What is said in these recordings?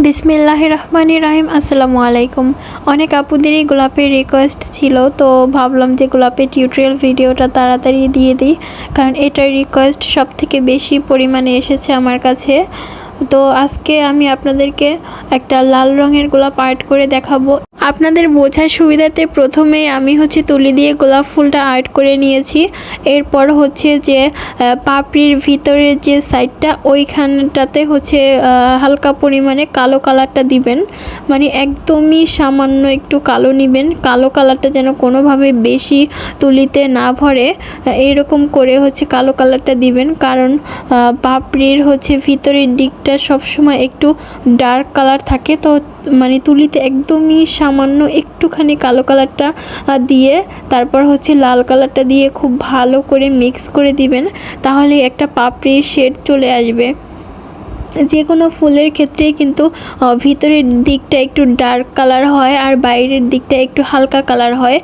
বিসমিল্লাহির রহমানির রহিম। আসসালামু আলাইকুম। অনেক আপুদেরই গোলাপের রিকোয়েস্ট ছিল, তো ভাবলাম যে গোলাপের টিউটোরিয়াল ভিডিওটা তাড়াতাড়ি দিয়ে দিই, কারণ এটার রিকোয়েস্ট সব থেকে বেশি পরিমাণে এসেছে আমার কাছে। তো আজকে আমি আপনাদেরকে একটা লাল রঙের গোলাপ আর্ট করে দেখাবো। আপনাদের বোঝার সুবিধাতে প্রথমেই আমি তুলি দিয়ে গোলাপ ফুলটা আর্ট করে নিয়েছি। এরপর যে পাপড়ির ভিতরের যে সাইডটা ওইখানটাতে হালকা পরিমাণে কালো কালারটা দিবেন, মানে একদমই সামান্য একটু কালো নেবেন। কালো কালারটা যেন কোনোভাবে বেশি তুলিতে না ভরে, এইরকম করে কালো কালারটা দিবেন, কারণ পাপড়ির ভিতরের দিকটা সবসময় একটু ডার্ক কালার থাকে, তো মানে তুলিতে একদমই সামান্য একটুখানি কালো কালারটা দিয়ে তারপর লাল কালারটা দিয়ে খুব ভালো করে মিক্স করে দিবেন, তাহলে একটা পাপড়ির শেড চলে আসবে। যে কোনো ফুলের ক্ষেত্রেই কিন্তু ভিতরের দিকটা একটু ডার্ক কালার হয় আর বাইরের দিকটা একটু হালকা কালার হয়।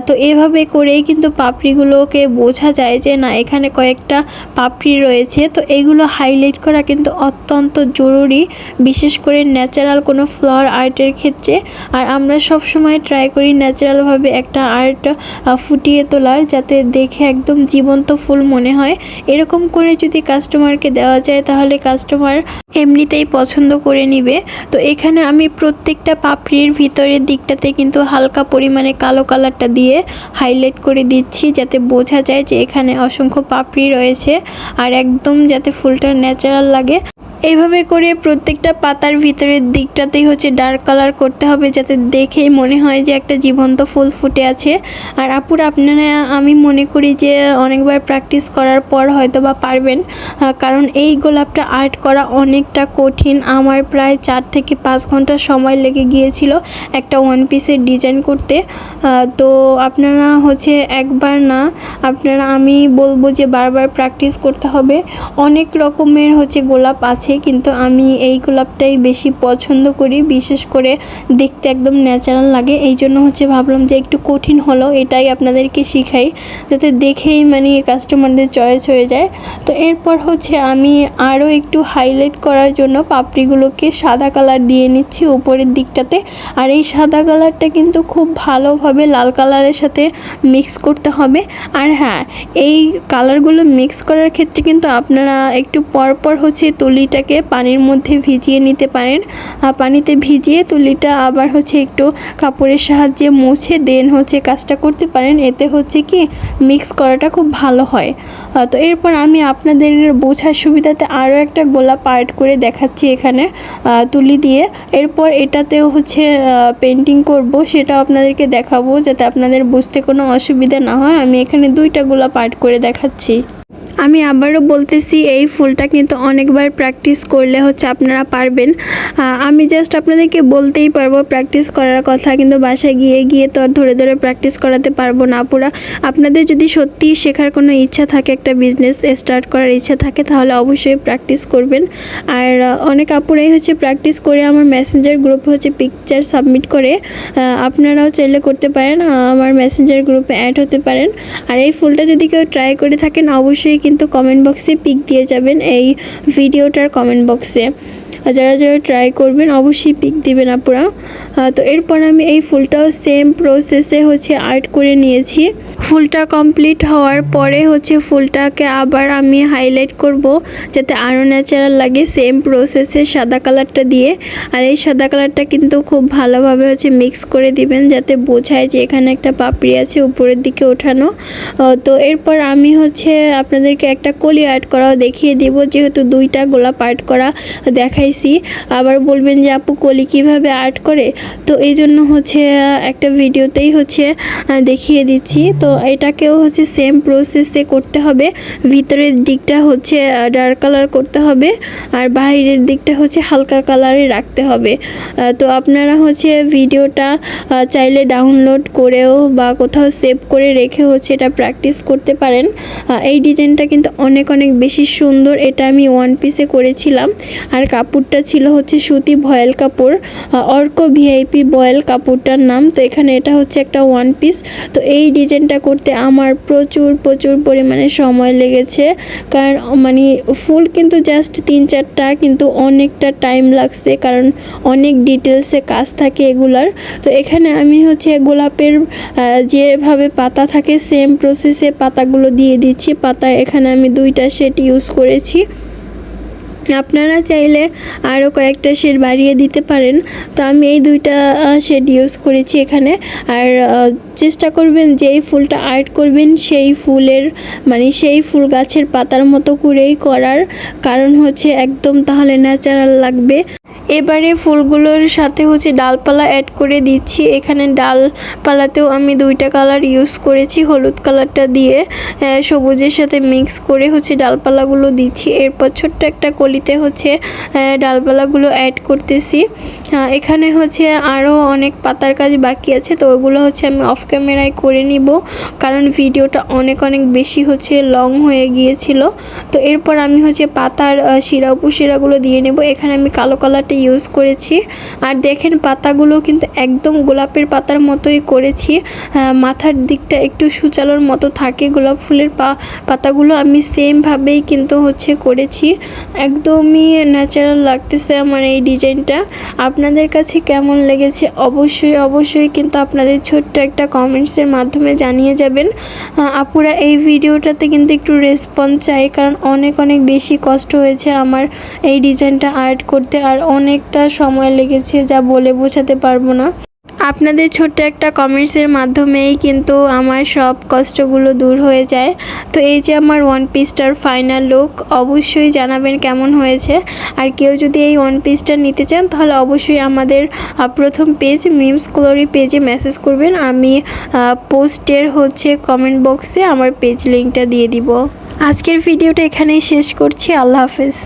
তো এভাবে করেই কিন্তু পাপড়িগুলোকে বোঝা যায় যে না, এখানে কয়েকটা পাপড়ি রয়েছে। তো এগুলো হাইলাইট করা কিন্তু অত্যন্ত জরুরি, বিশেষ করে ন্যাচারাল কোনো ফ্লাওয়ার আর্টের ক্ষেত্রে। আর আমরা সব সময় ট্রাই করি ন্যাচারালভাবে একটা আর্ট ফুটিয়ে তোলার, যাতে দেখে একদম জীবন্ত ফুল মনে হয়। এরকম করে যদি কাস্টমারকে দেওয়া যায় তাহলে কাস্টমার এমনিতেই পছন্দ করে নিবে। তো এখানে আমি প্রত্যেকটা পাপড়ির ভিতরের দিকটাতে কিন্তু হালকা পরিমাণে কালো কালারটা দিয়ে হাইলাইট করে দিচ্ছি, যাতে বোঝা যায় যে এখানে অসংখ্য পাপড়ি রয়েছে আর একদম যাতে ফুলটা ন্যাচারাল লাগে। এইভাবে করে প্রত্যেকটা পাতার ভিতরের দিকটাতেই ডার্ক কালার করতে হবে, যাতে দেখেই মনে হয় যে একটা জীবন্ত ফুল ফুটে আছে। আর আপুরা, আপনারা আমি মনে করি যে অনেকবার প্র্যাকটিস করার পর হয়তো বা পারবেন, কারণ এই গোলাপটা আর্ট করা অনেকটা কঠিন। আমার প্রায় 4 থেকে 5 ঘন্টা সময় লেগে গিয়েছিল একটা ওয়ান পিসের ডিজাইন করতে। তো আপনারা একবার না, আমি বলবো যে বারবার প্র্যাকটিস করতে হবে। অনেক রকমের গোলাপ আছে, কিন্তু আমি এই গোলাপটাই বেশি পছন্দ করি, বিশেষ করে দেখতে একদম ন্যাচারাল লাগে। এই জন্য ভাবলাম যে একটু কঠিন হলো এটাই আপনাদেরকে শিখাই, যাতে দেখেই মানে কাস্টমারদের চয়েস হয়ে যায়। তো এরপর আমি আরও একটু হাইলাইট করার জন্য পাপড়িগুলোকে সাদা কালার দিয়ে নিচ্ছি উপরের দিকটাতে। আর এই সাদা কালারটা কিন্তু খুব ভালোভাবে লাল কালারের সাথে মিক্স করতে হবে। আর হ্যাঁ, এই কালারগুলো মিক্স করার ক্ষেত্রে কিন্তু আপনারা একটু পরপর তুলিটাকে পানির মধ্যে ভিজিয়ে নিতে পারেন। পানিতে ভিজিয়ে তুলিটা আবার একটু কাপড়ের সাহায্যে মুছে দেন কাজটা করতে পারেন। এতে কি মিক্স করাটা খুব ভালো হয়। তো এরপর আমি আপনাদের বোঝার সুবিধাতে আরও একটা গোলাপ আর্ট করে দেখাচ্ছি এখানে তুলি দিয়ে। এরপর এটাতেও পেন্টিং করব, সেটাও আপনাদেরকে দেখাবো, যাতে আপনাদের বুঝতে কোনো অসুবিধা না হয়। আমি এখানে 2টা গোলাপ আর্ট করে দেখাচ্ছি। আমি আবারও বলতেছি, এই ফুলটা কিন্তু অনেকবার প্র্যাকটিস করলে আপনারা পারবেন। আমি জাস্ট আপনাদেরকে বলতেই পারবো প্র্যাকটিস করার কথা, কিন্তু বাসায় গিয়ে তো আর ধরে ধরে প্র্যাকটিস করাতে পারবো না পুরা। আপনাদের যদি সত্যি শেখার কোনো ইচ্ছা থাকে, একটা বিজনেস স্টার্ট করার ইচ্ছা থাকে, তাহলে অবশ্যই প্র্যাকটিস করবেন। আর অনেক আপুরাই প্র্যাকটিস করে আমার মেসেঞ্জার গ্রুপে পিকচার সাবমিট করে। আপনারাও চাইলে করতে পারেন, আমার মেসেঞ্জার গ্রুপে অ্যাড হতে পারেন। আর এই ফুলটা যদি কেউ ট্রাই করে থাকেন, অবশ্যই কিন্তু কমেন্ট বক্সে পিক দিয়ে যাবেন, এই ভিডিওটার কমেন্ট বক্সে। যারা যারা ট্রাই করবেন অবশ্যই পিক দিবেন আপুরা। তো এরপর আমি এই ফুলটাও সেম প্রসেসে আর্ট করে নিয়েছি। ফুলটা কমপ্লিট হওয়ার পরে ফুলটাকে আবার আমি হাইলাইট করব, যাতে আরও ন্যাচারাল লাগে, সেম প্রসেসে সাদা কালারটা দিয়ে। আর এই সাদা কালারটা কিন্তু খুব ভালোভাবে মিক্স করে দিবেন, যাতে বোঝায় যে এখানে একটা পাপড়ি আছে উপরের দিকে ওঠানো। তো এরপর আমি আপনাদেরকে একটা কলি আর্ট করাও দেখিয়ে দিব, যেহেতু 2টা গোলাপ আর্ট করা দেখাই। আবার বলবেন যে আপু কলি কিভাবে আর্ট করে, তো এই জন্য একটা ভিডিওতেই দেখিয়ে দিচ্ছি। তো এটাকেও সেম প্রসেসে করতে হবে। ভিতরের দিকটা ডার্ক কালার করতে হবে, আর বাইরের দিকটা হালকা কালারে রাখতে হবে। তো আপনারা ভিডিওটা চাইলে ডাউনলোড করেও বা কোথাও সেভ করে রেখে এটা প্র্যাকটিস করতে পারেন। এই ডিজাইনটা কিন্তু অনেক অনেক বেশি সুন্দর। এটা আমি ওয়ান পিসে করেছিলাম, আর কাপড় কাপড়টা ছিল হচ্ছে সুতি ভয়েল কাপড়, অর্ক ভিআইপি বয়েল কাপড়টার নাম। তো এখানে এটা হচ্ছে একটা ওয়ান পিস। তো এই ডিজাইনটা করতে আমার প্রচুর পরিমাণে সময় লেগেছে, কারণ মানে ফুল কিন্তু জাস্ট 3-4টা, কিন্তু অনেকটা টাইম লাগছে, কারণ অনেক ডিটেলসে কাজ থাকে এগুলার। তো এখানে আমি হচ্ছে গোলাপের যেভাবে পাতা থাকে সেম প্রসেসে পাতাগুলো দিয়ে দিচ্ছি। পাতা এখানে আমি 2টা সেট ইউজ করেছি, আপনারা চাইলে আরও কয়েকটা শেড বাড়িয়ে দিতে পারেন। তো আমি এই 2টা শেড ইউজ করেছি এখানে। আর চেষ্টা করবেন যেই ফুলটা আর্ট করবেন সেই ফুলের মানে সেই ফুল গাছের পাতার মতো করেই করার, কারণ হচ্ছে একদম তাহলে ন্যাচারাল লাগবে। এবারে ফুলগুলোর সাথে হচ্ছে ডালপালা অ্যাড করে দিচ্ছি। এখানে ডালপালাতেও আমি 2টা কালার ইউজ করেছি, হলুদ কালারটা দিয়ে সবুজের সাথে মিক্স করে হচ্ছে ডালপালাগুলো দিচ্ছি। এরপর ছোট্ট একটা কলিতে হচ্ছে ডালপালাগুলো অ্যাড করতেছি। এখানে হচ্ছে আরও অনেক পাতার কাজ বাকি আছে, তো ওগুলো হচ্ছে আমি অফ ক্যামেরায় করে নিব, কারণ ভিডিওটা অনেক বেশি হচ্ছে লং হয়ে গিয়েছিল। তো এরপর আমি হচ্ছে পাতার শিরা উপশিরাগুলো দিয়ে নেব। এখানে আমি কালো কালারটা ইউজ করেছি। আর দেখেন পাতাগুলো কিন্তু একদম গোলাপের পাতার মতোই করেছি, মাথার দিকটা একটু সুচালোর মতো থাকে। গোলাপ ফুলের পাতাগুলো আমি সেমভাবেই কিন্তু হচ্ছে করেছি, একদমই ন্যাচারাল লাগতেছে আমার এই ডিজাইনটা। আপনাদের কাছে কেমন লেগেছে অবশ্যই কিন্তু আপনাদের ছোট্ট একটা কমেন্টসের মাধ্যমে জানিয়ে যাবেন। আপুরা এই ভিডিওটাতে কিন্তু একটু রেসপন্স চাই, কারণ অনেক বেশি কষ্ট হয়েছে আমার এই ডিজাইনটা আর্ট করতে, আর অনেকটা সময় লেগেছে যা বলে বোঝাতে পারবো না। আপনাদের ছোট্ট একটা কমেন্টসের মাধ্যমেই কিন্তু আমার সব কষ্টগুলো দূর হয়ে যায়। তো এই যে আমার ওয়ান পিসটার ফাইনাল লুক, অবশ্যই জানাবেন কেমন হয়েছে। আর কেউ যদি এই ওয়ান পিসটা নিতে চান তাহলে অবশ্যই আমাদের প্রথম পেজ মিমস গ্লোরি পেজে মেসেজ করবেন। আমি পোস্টের হচ্ছে কমেন্ট বক্সে আমার পেজ লিঙ্কটা দিয়ে দিব। আজকের ভিডিওটা এখানেই শেষ করছি। আল্লাহ হাফেজ।